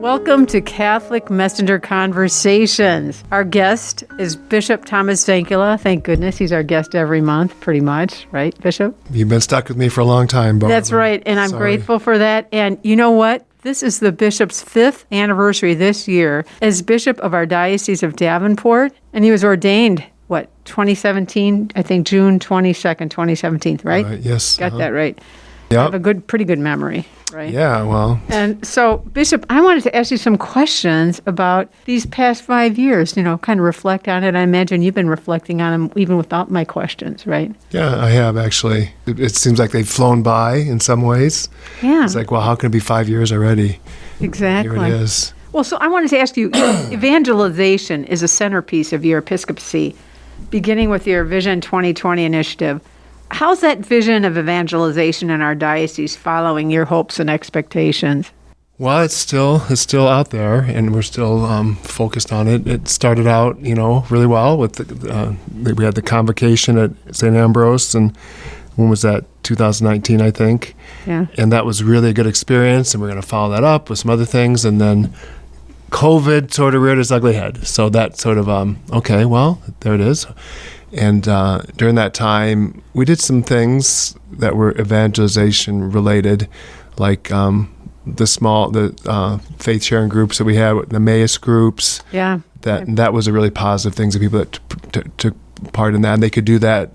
Welcome to Catholic Messenger Conversations. Our guest is Bishop Thomas Zinkula. Thank goodness he's our guest every month, pretty much, right, Bishop? You've been stuck with me for a long time, Barbara. That's right, and I'm grateful for that. And you know what? This is the Bishop's 5th anniversary this year as Bishop of our Diocese of Davenport, and he was ordained, 2017? I think June 22nd, 2017, right? Yes. Got that right. Yep. I have a pretty good memory, right? Yeah, well. And so, Bishop, I wanted to ask you some questions about these past 5 years, kind of reflect on it. I imagine you've been reflecting on them even without my questions, right? Yeah, I have, actually. It seems like they've flown by in some ways. Yeah. It's like, well, how can it be 5 years already? Exactly. Here it is. Well, so I wanted to ask you, evangelization is a centerpiece of your episcopacy, beginning with your Vision 2020 initiative. How's that vision of evangelization in our diocese following your hopes and expectations? Well, it's still out there, and we're still focused on it. It started out, really well with we had the convocation at St. Ambrose, and when was that? 2019, I think. Yeah. And that was really a good experience, and we're going to follow that up with some other things, and then COVID sort of reared its ugly head. So that sort of, okay, well, there it is. And during that time, we did some things that were evangelization related, like the faith sharing groups that we had, the Emmaus groups. Yeah. That was a really positive thing. The people that took part in that, and they could do that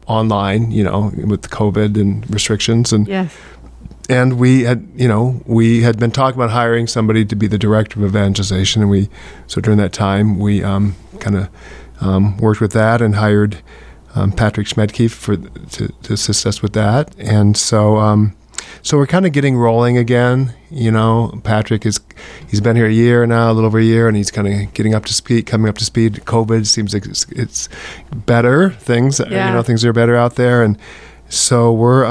online, with COVID and restrictions. And yes. And we had been talking about hiring somebody to be the director of evangelization, and so during that time we kind of worked with that and hired Patrick Schmedke to assist us with that. And so we're kind of getting rolling again. Patrick he's been here a year now, a little over a year, and he's kind of coming up to speed. COVID seems like it's better things. Yeah. Things are better out there, and so we're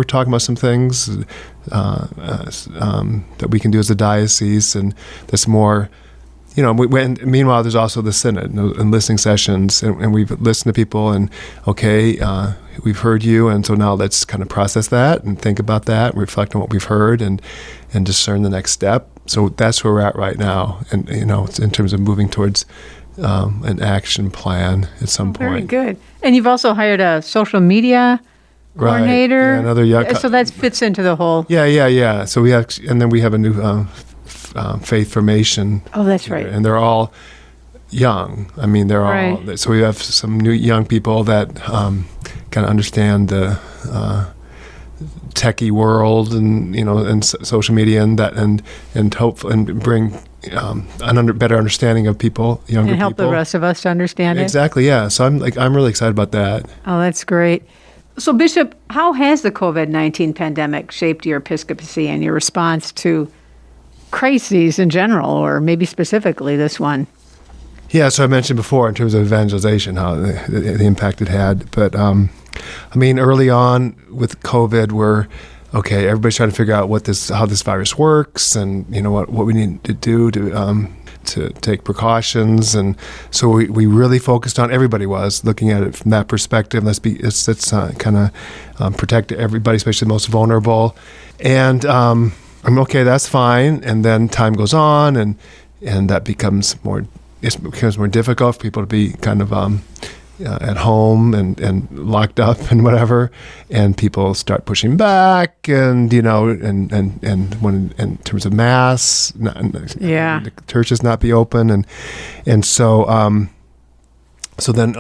talking about some things that we can do as a diocese, and that's more. Meanwhile, there's also the synod and listening sessions, and we've listened to people, and we've heard you, and so now let's kind of process that and think about that, reflect on what we've heard, and discern the next step. So that's where we're at right now, and it's in terms of moving towards an action plan at some point. Very good. And you've also hired a social media coordinator. Right. Yeah, another young. So that fits into the whole. Yeah. So we have, and then we have a new. Faith formation. Oh, that's right. And they're all young. I mean, they're all. So we have some new young people that kind of understand the techie world, and and social media, and that, and hope and bring better understanding of people, younger people, and help the rest of us to understand it. Exactly. Yeah. So I'm really excited about that. Oh, that's great. So, Bishop, how has the COVID-19 pandemic shaped your episcopacy and your response to crises in general, or maybe specifically this one? Yeah, so I mentioned before in terms of evangelization how the impact it had. But early on with COVID, everybody's trying to figure out how this virus works, and what we need to do to take precautions. And so we really focused on, everybody was looking at it from that perspective. Let's kind of protect everybody, especially the most vulnerable. And okay, that's fine. And then time goes on, and that becomes more difficult for people to be kind of at home and locked up and whatever. And people start pushing back, and and when in terms of mass, the churches not be open, and so then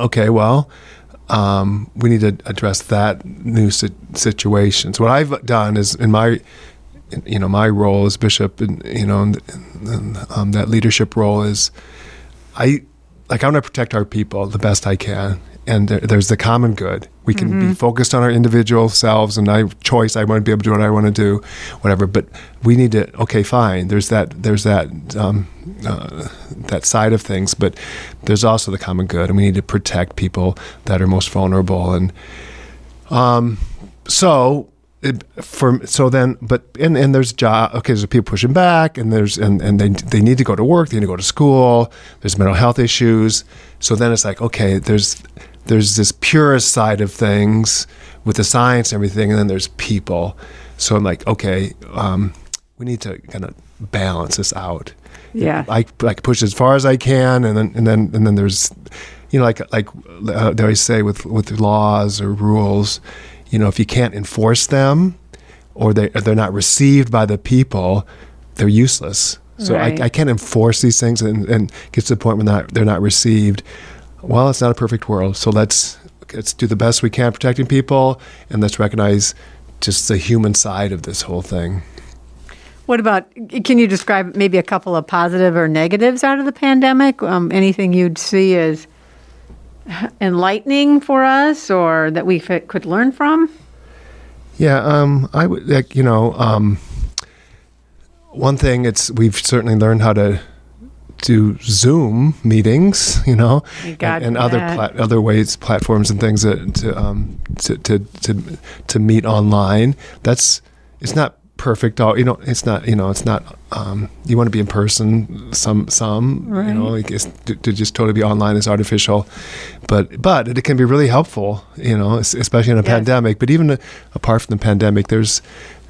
we need to address that new situation. So what I've done is in my role as bishop, and that leadership role is, I want to protect our people the best I can, and there's the common good. We can be focused on our individual selves, and I want to be able to do what I want to do, whatever. But we need to. Okay, fine. There's that side of things, but there's also the common good, and we need to protect people that are most vulnerable, and so. There's there's people pushing back, and they need to go to work, they need to go to school, there's mental health issues. So then it's like, okay, there's this purist side of things with the science and everything, and then there's people. So I'm like, okay, we need to kind of balance this out. Yeah. I push as far as I can, and then there's, like they always say with laws or rules, if you can't enforce them, or they're not received by the people, they're useless. So Right. I can't enforce these things, and get to the point when they're not received. Well, it's not a perfect world, so let's do the best we can protecting people, and let's recognize just the human side of this whole thing. What about, can you describe maybe a couple of positive or negatives out of the pandemic? Anything you'd see as enlightening for us or that we could learn from? Yeah, I would, one thing, we've certainly learned how to do Zoom meetings, and other ways, platforms and things to meet online. It's not perfect. It's not. You want to be in person. Some. Right. To just totally be online is artificial, but it can be really helpful. Especially in a pandemic. But even apart from the pandemic, there's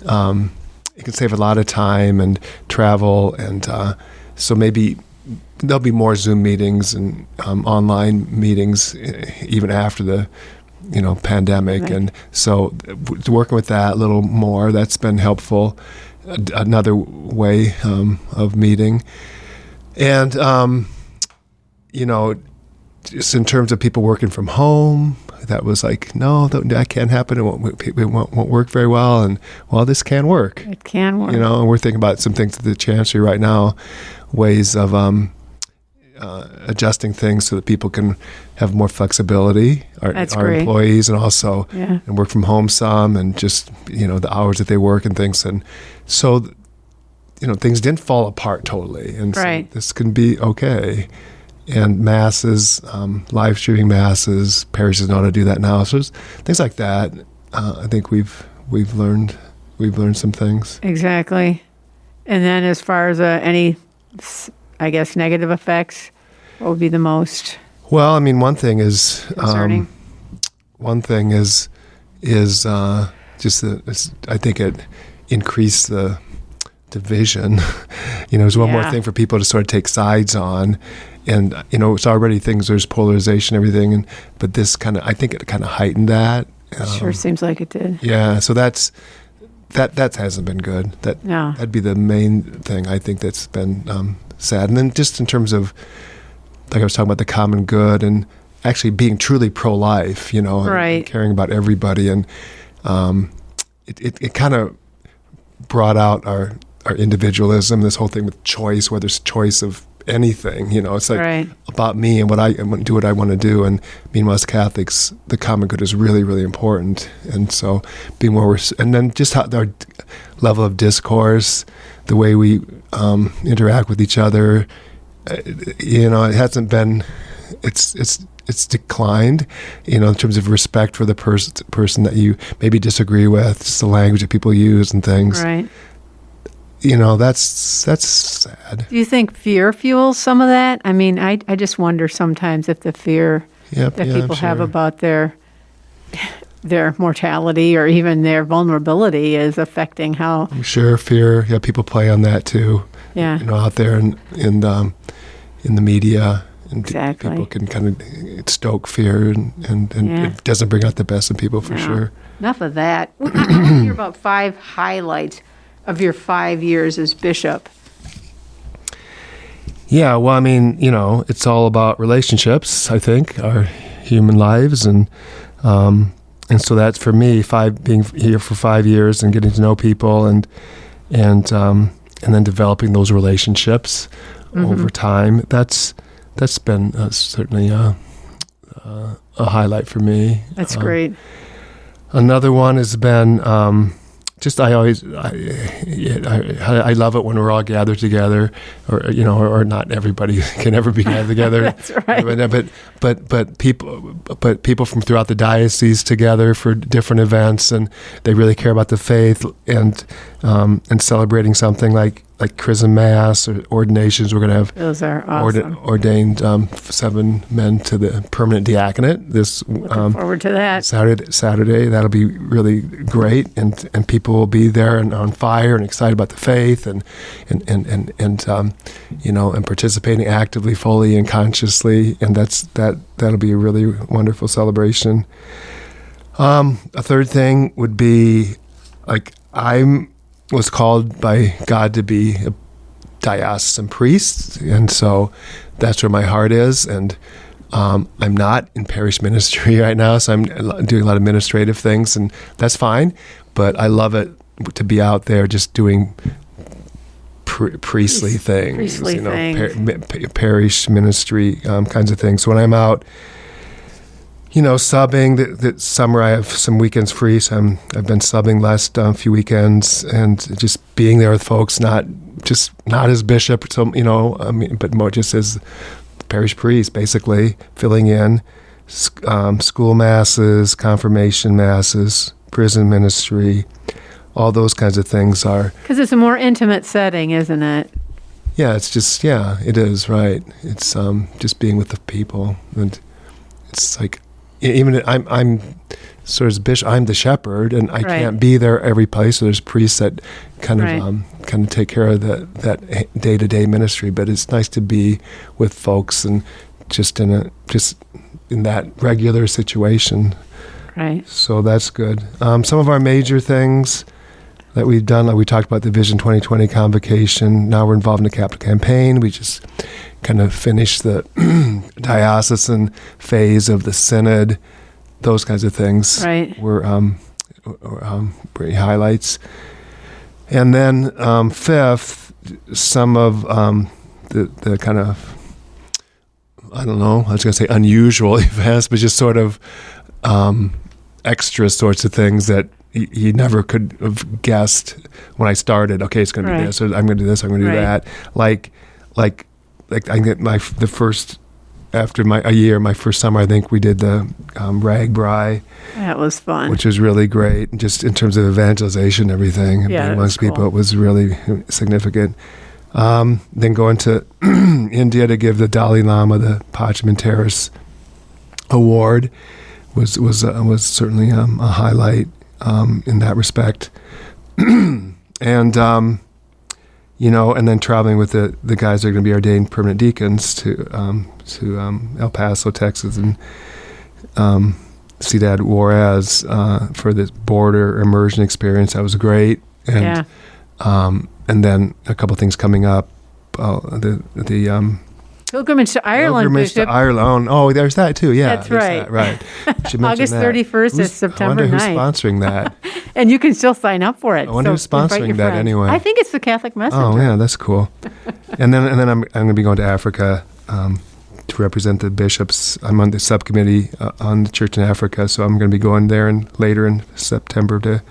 it can save a lot of time and travel, and so maybe there'll be more Zoom meetings and online meetings even after the pandemic. Right. And so working with that a little more, that's been helpful. Another way of meeting. And, just in terms of people working from home, that was like, no, that can't happen. It won't work very well. And, well, this can work. It can work. And we're thinking about some things at the Chancery right now, ways of adjusting things so that people can have more flexibility, our employees, and also and work from home some, and just the hours that they work and things, and so things didn't fall apart totally, and so this can be okay. And masses, live streaming masses, parishes know how to do that now. So there's things like that. I think we've learned some things. Exactly. And then as far as any, I guess, negative effects, what would be the most? Well, I mean, one thing is concerning. Just I think it increased the division. There's one more thing for people to sort of take sides on, and it's already things. There's polarization, everything, but this I think it kind of heightened that. Sure seems like it did. Yeah, so that hasn't been good. That'd be the main thing I think that's been sad. And then just in terms of, like I was talking about, the common good and actually being truly pro-life, and caring about everybody, and it kind of brought out our individualism. This whole thing with choice, whether it's choice of anything, it's like about me and what I do what I want to do. And meanwhile, as Catholics, the common good is really, really important. And so being more, and then just how our level of discourse, the way we interact with each other, it hasn't been, it's declined, in terms of respect for the person that you maybe disagree with, just the language that people use and things. Right. That's sad. Do you think fear fuels some of that? I mean, I just wonder sometimes if the fear that people have about their mortality or even their vulnerability is affecting how. I'm sure fear. Yeah, people play on that too. Yeah. Out there in the media, and exactly. People can kind of stoke fear, and it doesn't bring out the best in people for sure. Enough of that. I want to hear about 5 highlights of your 5 years as bishop. Yeah, well, I mean, it's all about relationships, I think, our human lives, and so that's for me, being here for 5 years and getting to know people, and then developing those relationships over time. That's been certainly a highlight for me. That's great. Another one has been I love it when we're all gathered together, or not everybody can ever be gathered together. That's right. But people from throughout the diocese together for different events, and they really care about the faith and celebrating something like like Chrism Mass or ordinations. We're going to have Those are awesome. ordained 7 men to the permanent diaconate this Looking forward to that. Saturday. That'll be really great, and people will be there and on fire and excited about the faith and participating actively, fully, and consciously, and that'll be a really wonderful celebration. A third thing would be, like, I was called by God to be a diocesan priest, and so that's where my heart is. And I'm not in parish ministry right now, so I'm doing a lot of administrative things, and that's fine. But I love it to be out there just doing priestly things, parish ministry kinds of things. So when I'm out, subbing. The summer I have some weekends free, so I've been subbing last few weekends, and just being there with folks, not as bishop, but more just as parish priest, basically filling in school masses, confirmation masses, prison ministry, all those kinds of things are. Because it's a more intimate setting, isn't it? Yeah, it is, right. It's just being with the people, and it's like, even I'm sort of bishop, I'm the shepherd, and I can't be there every place. So there's priests that kind of take care of that day-to-day ministry. But it's nice to be with folks and just in that regular situation. Right. So that's good. Some of our major things that we've done, like we talked about the Vision 2020 convocation. Now we're involved in the capital campaign. We just kind of finished the diocesan phase of the synod, those kinds of things. Right. Were great highlights. And then fifth, some of the kind of, I don't know, I was going to say unusual events, but just sort of extra sorts of things that you never could have guessed when I started. Okay, it's going to be this, or I'm going to do this, I'm going to do that. Like I get my first summer, I think we did the rag bry. That was fun. Which was really great, just in terms of evangelization and everything. Being amongst people, it was really significant. Then going to India to give the Dalai Lama the Pachman-Terrace Award was certainly a highlight in that respect. And and then traveling with the guys that are going to be ordained permanent deacons to El Paso, Texas, and Ciudad Juarez for this border immersion experience. That was great. And then a couple things coming up. The Pilgrimage to Ireland, Bishop. To Ireland. Oh, there's that too. Yeah, that's right. Right. August 31st is September 9th. I wonder who's sponsoring that. And you can still sign up for it. I wonder who's sponsoring that anyway. I think it's the Catholic Messenger. Oh, yeah, that's cool. and then I'm going to be going to Africa to represent the bishops. I'm on the subcommittee on the Church in Africa, so I'm going to be going there later in September to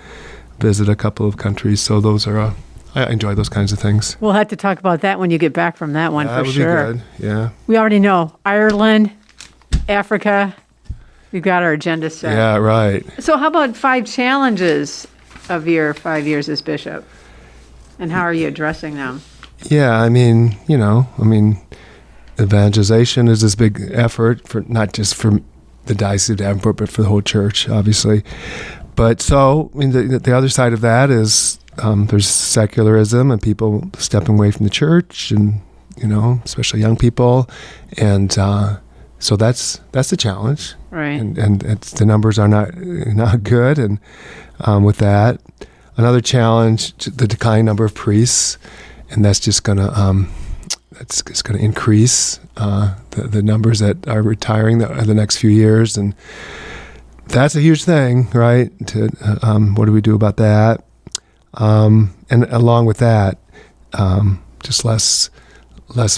visit a couple of countries. So those are. I enjoy those kinds of things. We'll have to talk about that when you get back from that one, for sure. That would be good, yeah. We already know Ireland, Africa. We've got our agenda set. Yeah, right. So how about 5 challenges of your 5 years as bishop? And how are you addressing them? Yeah, evangelization is this big effort, for not just for the Diocese of Davenport, but for the whole church, obviously. But so, the other side of that is there's secularism and people stepping away from the church, and especially young people, and so that's a challenge, right? And the numbers are not good, and with that, another challenge, the declining number of priests, and that's just gonna increase the numbers that are retiring the next few years, and that's a huge thing, right? What do we do about that? And along with that, just less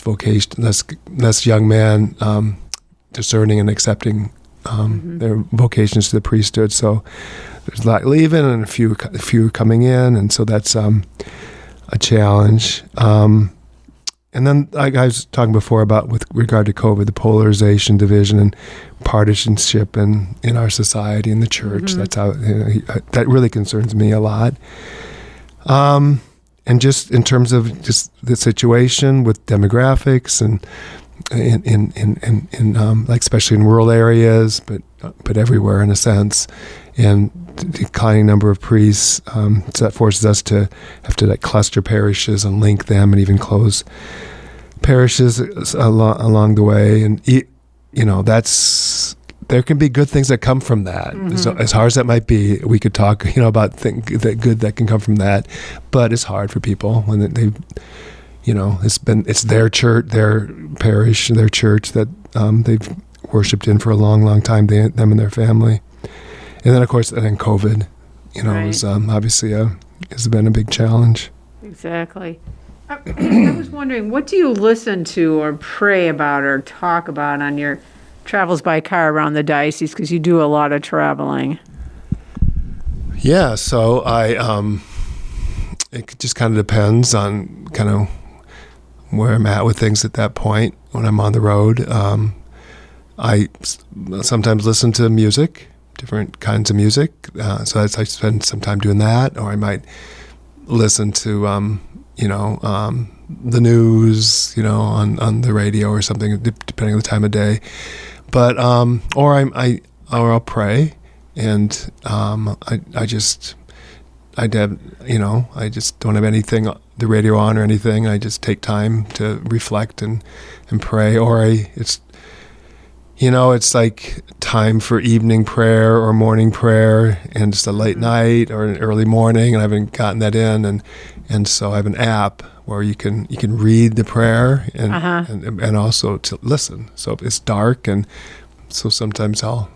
vocation, less young men discerning and accepting their vocations to the priesthood. So there's a lot leaving and a few coming in, and so that's a challenge. And then, like I was talking before about with regard to COVID, the polarization, division, and partisanship in our society and the church. That's how that really concerns me a lot. and just in terms of just the situation with demographics and in like especially in rural areas, but everywhere in a sense, and the declining number of priests. So that forces us to have to like cluster parishes and link them, and even close parishes along the way. And there can be good things that come from that. Mm-hmm. So as hard as that might be, we could talk about that good that can come from that, but it's hard for people when they. It's their church, their parish, their church that they've worshipped in for a long, long time. Them and their family, and then of course, COVID, Right. is obviously has been a big challenge. Exactly. I was wondering, what do you listen to or pray about or talk about on your travels by car around the diocese? Because you do a lot of traveling. Yeah, so it just kind of depends on kind of where I'm at with things at that point when I'm on the road. I sometimes listen to music, different kinds of music. So I spend some time doing that, or I might listen to, the news, on the radio or something, depending on the time of day. But or I'll pray, and I just don't have anything, the radio on or anything. I just take time to reflect and pray. Or it's like time for evening prayer or morning prayer, and just a late night or an early morning, and I haven't gotten that in, and so I have an app where you can read the prayer and also to listen. So it's dark, and so sometimes I'll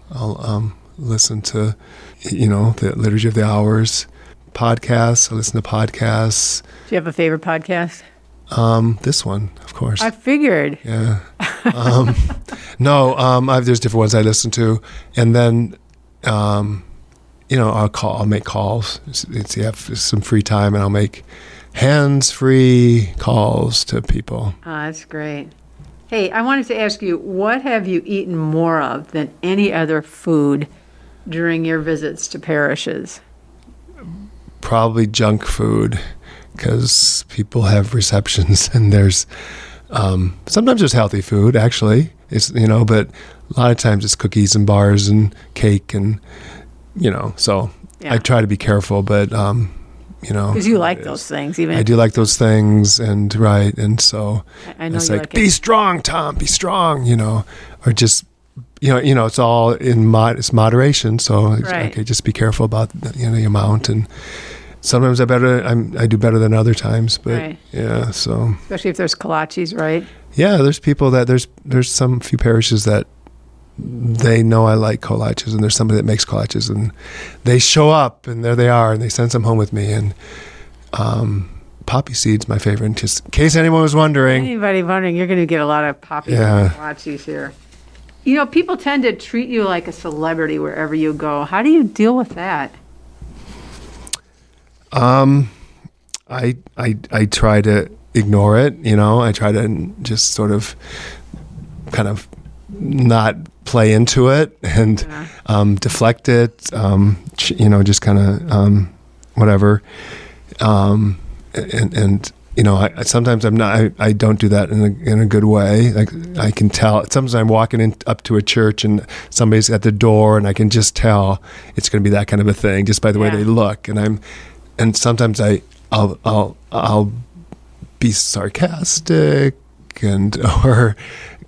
listen to the Liturgy of the Hours podcasts. I listen to podcasts. Do you have a favorite podcast? This one, of course. I figured. Yeah. No, there's different ones I listen to, and then, I'll make calls. It's, you have some free time, and I'll make hands-free calls to people. Oh, that's great. Hey, I wanted to ask you, what have you eaten more of than any other food during your visits to parishes? Probably junk food, because people have receptions, and there's sometimes there's healthy food, actually. It's but a lot of times it's cookies and bars and cake, and so Yeah. I try to be careful, but Because you like those things, even. I do like those things, and so I know it's you like, like be it. strong, Tom, be strong, or just it's all in it's moderation. So it's, Right. okay, just be careful about the amount, and sometimes I do better than other times, but Right. yeah, so Especially if there's kolaches, right? yeah, there's people that there's some few parishes that they know I like kolaches, and there's somebody that makes kolaches, and they show up, and there they are, and they send some home with me, and poppy seeds my favorite, just in case anyone was wondering. Anybody wondering, you're going to get a lot of poppy Yeah. kolaches here. People tend to treat you like a celebrity wherever you go. How do you deal with that? I try to ignore it, I try to just sort of kind of not play into it, and deflect it, just kind of whatever, and I sometimes I don't do that in a good way. Like, I can tell. Sometimes I'm walking up to a church, and somebody's at the door, and I can just tell it's going to be that kind of a thing just by the way Yeah. they look, and sometimes I'll be sarcastic or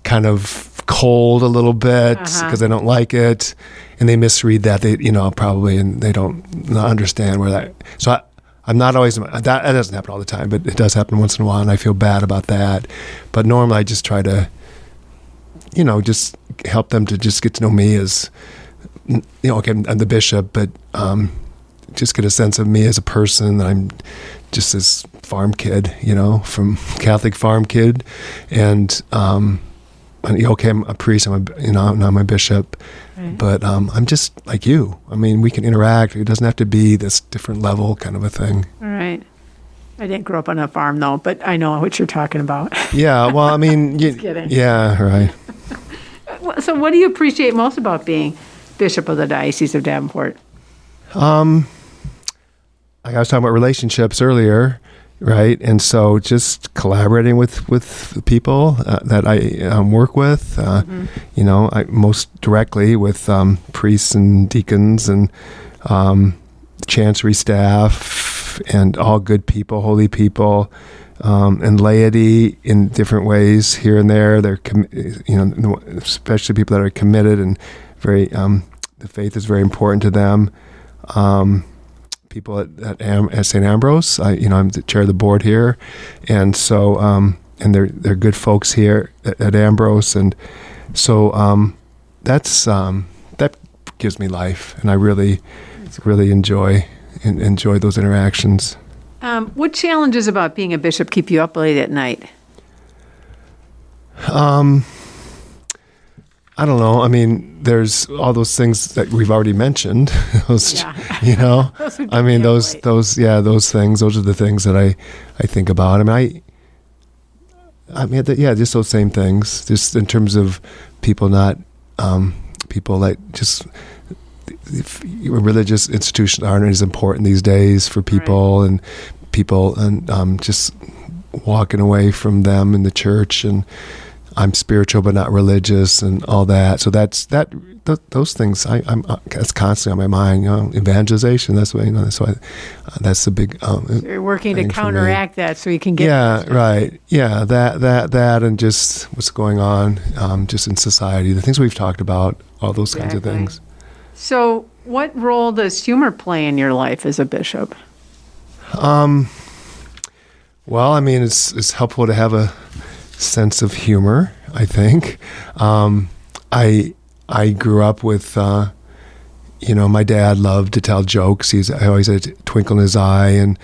kind of cold a little bit because I don't like it, and they misread that. They probably, and they don't understand where that. So I'm not always that doesn't happen all the time, but it does happen once in a while, and I feel bad about that. But normally I just try to just help them to just get to know me as okay, I'm the bishop, but just get a sense of me as a person. I'm just this farm kid, from Catholic farm kid, and okay, I'm a priest. I'm a bishop, Right. but I'm just like you. I mean, we can interact. It doesn't have to be this different level kind of a thing. All right. I didn't grow up on a farm, though, but I know what you're talking about. Yeah, well, I mean, Just kidding. Yeah, right. So what do you appreciate most about being Bishop of the Diocese of Davenport? Like I was talking about relationships earlier, right? And so just collaborating with people that I work with, most directly with priests and deacons and chancery staff and all good people, holy people, and laity in different ways here and there. They're, especially people that are committed and very, the faith is very important to them. People at St. Ambrose, I'm the chair of the board here, and so and they're good folks here at Ambrose, and so that gives me life, and I really enjoy those interactions. What challenges about being a bishop keep you up late at night? I don't know. I mean, there's all those things that we've already mentioned. Those those things. Those are the things that I think about. Just those same things. Just in terms of people not people like just religious institutions aren't as important these days for people, right. and just walking away from them in the church, and I'm spiritual but not religious, and all that. So those things. That's constantly on my mind. Evangelization. That's why. That's the big. So you're working to counteract that, so you can get. Yeah. Right. Yeah. That, and just what's going on, just in society. The things we've talked about. All those kinds of things. So, what role does humor play in your life as a bishop? Well, it's helpful to have a sense of humor, I think. I grew up with, my dad loved to tell jokes. He always had a twinkle in his eye, and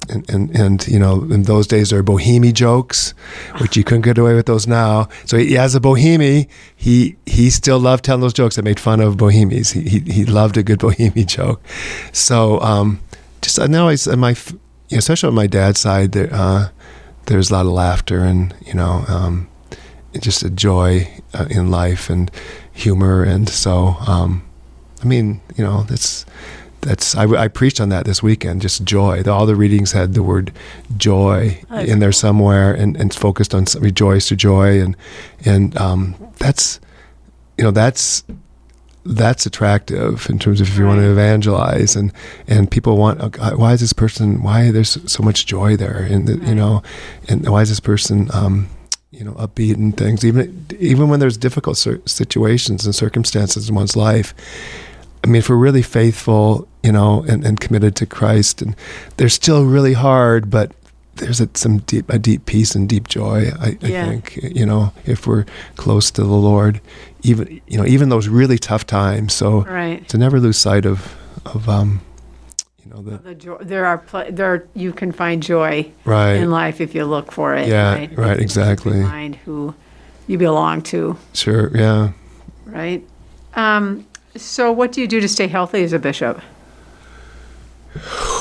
in those days there were bohemy jokes, which you couldn't get away with those now. So as a bohemy, he still loved telling those jokes that made fun of bohemies. He loved a good bohemy joke. So just now, especially on my dad's side, there's a lot of laughter and just a joy in life and humor, and so I preached on that this weekend, just joy. All the readings had the word joy in there somewhere, and focused on rejoice or joy, and that's attractive in terms of if you want to evangelize, and people want, why is this person, why there's so much joy there, and and why is this person upbeat and things, even when there's difficult situations and circumstances in one's life. If we're really faithful, and committed to Christ, and they're still really hard, but there's a deep peace and deep joy. I think, if we're close to the Lord, even those really tough times. So right. To never lose sight of the joy. You can find joy right. in life if you look for it. Yeah, right, exactly. Find who you belong to. Sure, yeah. Right. So what do you do to stay healthy as a bishop?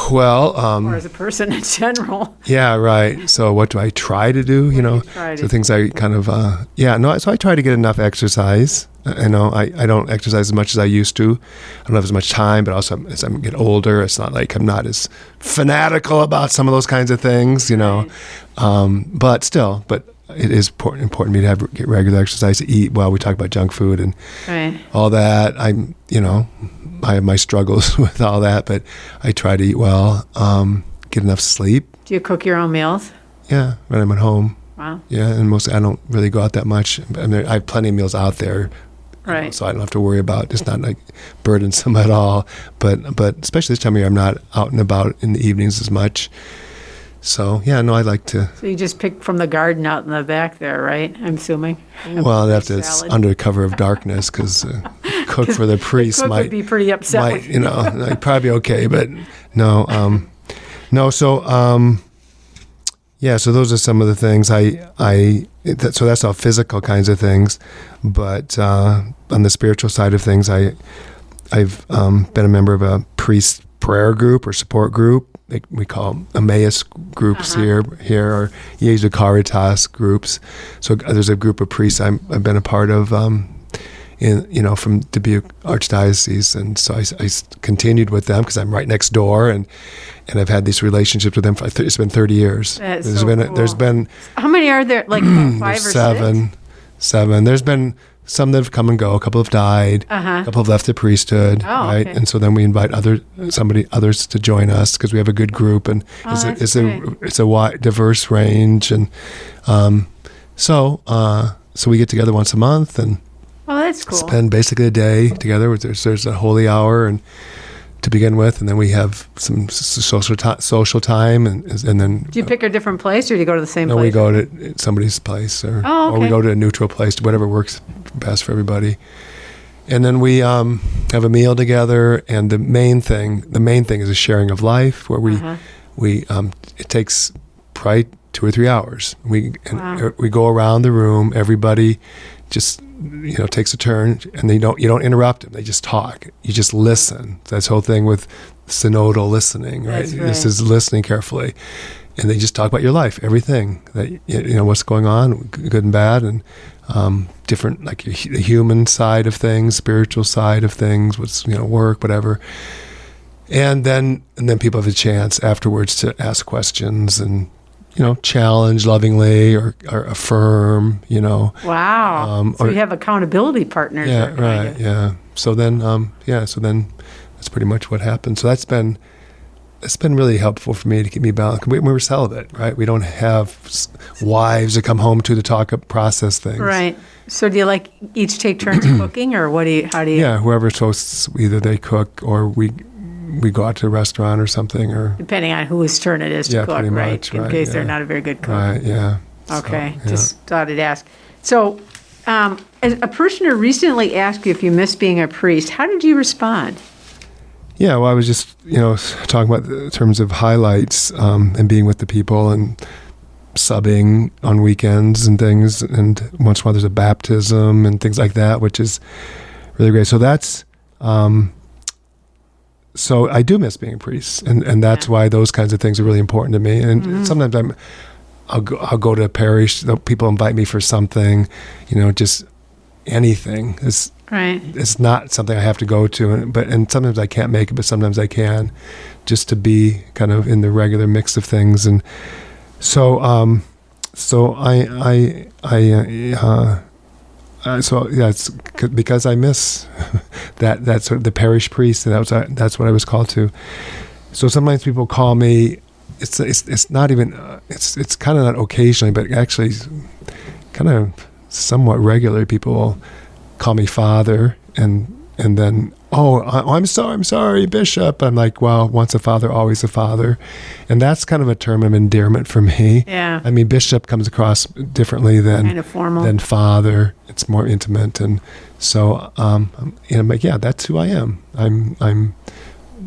Well, or as a person in general. Yeah, right. So what do I try to do? So things I kind of, so I try to get enough exercise. I don't exercise as much as I used to. I don't have as much time, but also as I get older, it's not like I'm not as fanatical about some of those kinds of things, Right. But it is important to me to get regular exercise, to eat well. We talk about junk food and right. all that. I have my struggles with all that, but I try to eat well, get enough sleep. Do you cook your own meals? Yeah, when I'm at home. Wow. Yeah, and I don't really go out that much. I have plenty of meals out there, right? So I don't have to worry about. It's not like burdensome at all. But especially this time of year, I'm not out and about in the evenings as much. So, I like to... So you just pick from the garden out in the back there, right? I'm assuming. Well, it's under cover of darkness, because cook for the priest the cook would be pretty upset. I'd probably be okay, but no. So, so those are some of the things so that's all physical kinds of things. But on the spiritual side of things, I've been a member of a priest prayer group or support group. We call them Emmaus groups here, or Jesu Caritas groups. So there's a group of priests I've been a part of from Dubuque Archdiocese, and so I continued with them because I'm right next door, and I've had these relationships with them for it's been 30 years. That's There's been how many are there? Like about 5 or 6? Seven. There's been some that have come and go. A couple have died. A couple have left the priesthood. Right, okay. and so then we invite others to join us because we have a good group, and it's a wide, diverse range, and so we get together once a month and that's cool. spend basically a day together. There's a holy hour and to begin with, and then we have some social time, and then. Do you pick a different place, or do you go to the same place? No, we go to somebody's place, or we go to a neutral place, whatever works best for everybody. And then we have a meal together, and the main thing is a sharing of life, where we it takes probably 2 or 3 hours. We go around the room, everybody just takes a turn, and you don't interrupt them. They just talk. You just listen. That's the whole thing with synodal listening, right? This is listening carefully, and they just talk about your life, everything that what's going on, good and bad, and different, like the human side of things, spiritual side of things, what's work, whatever. And then people have a chance afterwards to ask questions and challenge lovingly or affirm, Wow. So you have accountability partners. Yeah, right, yeah. So then that's pretty much what happened. So it's been really helpful for me to keep me balanced. We were celibate, right? We don't have wives that come home to process things. Right. So do you each take turns cooking, or how do you? Yeah, whoever's hosts, either they cook or we go out to a restaurant or something, or depending on whose turn it is to cook, right? Much, in case they're not a very good cook. Right, yeah. Okay, just thought I'd ask. So, as a parishioner recently asked you if you miss being a priest. How did you respond? Yeah, well, I was just, talking about the terms of highlights and being with the people and subbing on weekends and things, and once in a while there's a baptism and things like that, which is really great. So that's... So I do miss being a priest, and that's why those kinds of things are really important to me. And sometimes I'll go to a parish. People invite me for something, just anything. It's not something I have to go to, and sometimes I can't make it, but sometimes I can, just to be kind of in the regular mix of things. And so it's because I miss that sort of the parish priest, and that's what I was called to. So sometimes people call me. It's not even it's kind of not occasionally, but actually kind of somewhat regularly. People will call me father, and then I'm sorry, Bishop. I'm like, well, once a father, always a father, and that's kind of a term of endearment for me. Yeah. I mean, Bishop comes across differently than kind of formal. Than father. It's more intimate, and so I'm like, yeah, that's who I am. I'm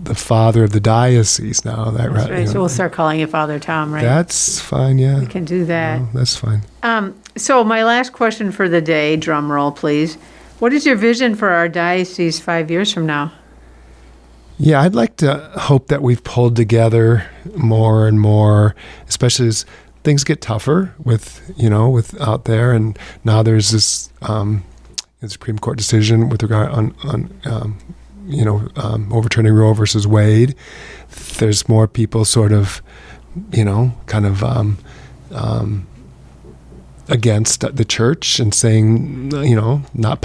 the father of the diocese now. That's right. So we'll start calling you Father Tom, right? That's fine. Yeah, we can do that. No, that's fine. So my last question for the day, drum roll, please. What is your vision for our diocese 5 years from now? Yeah, I'd like to hope that we've pulled together more and more, especially as things get tougher with out there. And now there's this Supreme Court decision with regard on overturning Roe versus Wade. There's more people sort of, against the church and saying, not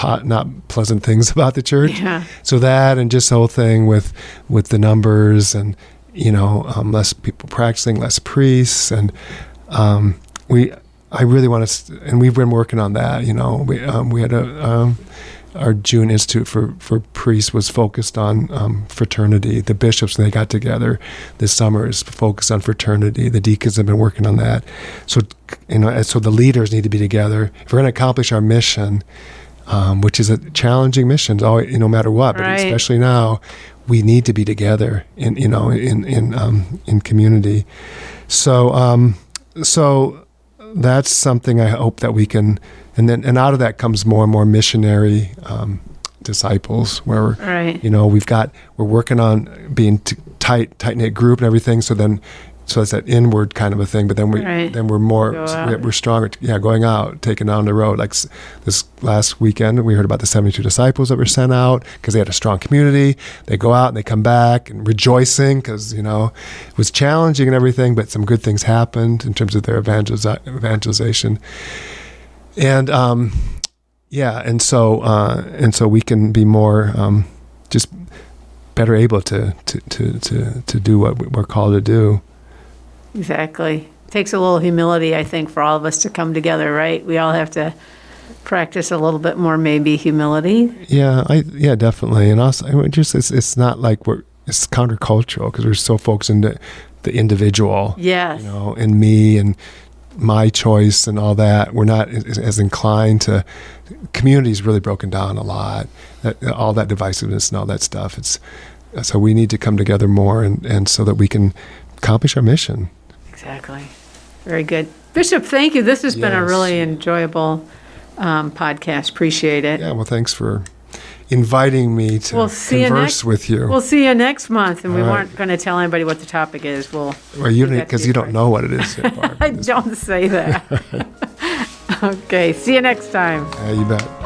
pleasant things about the church. Yeah. So that, and just the whole thing with the numbers and, less people practicing, less priests. And I really want to, and we've been working on that. We had our June Institute for Priests was focused on fraternity. The bishops, when they got together this summer, is focused on fraternity. The deacons have been working on that. So, so the leaders need to be together. If we're going to accomplish our mission, which is a challenging mission, no matter what, but especially now, we need to be together in community. So that's something I hope that we can. And out of that comes more and more missionary disciples, where we're working on being tight knit group and everything. So it's that inward kind of a thing. But then we're more we're stronger. Going out, taking on the road. Like this last weekend, we heard about the 72 disciples that were sent out because they had a strong community. They go out and they come back and rejoicing because it was challenging and everything, but some good things happened in terms of their evangelization. And and so we can be more just better able to do what we're called to do. Exactly. It takes a little humility, I think, for all of us to come together, right? We all have to practice a little bit more, maybe, humility. Yeah, definitely. And also, it's not like it's countercultural because we're so focused on the individual. Yes. And me and my choice and all that. We're not as inclined to. Community's really broken down a lot. All that divisiveness and all that stuff. So we need to come together more, and so that we can accomplish our mission. Exactly. Very good. Bishop, thank you. This has been a really enjoyable podcast. Appreciate it. Yeah, well, thanks for inviting me to converse with you. We'll see you next month, and we weren't going to tell anybody what the topic is. Because you don't know what it is yet, Barb. Don't say that. Okay, see you next time. You bet.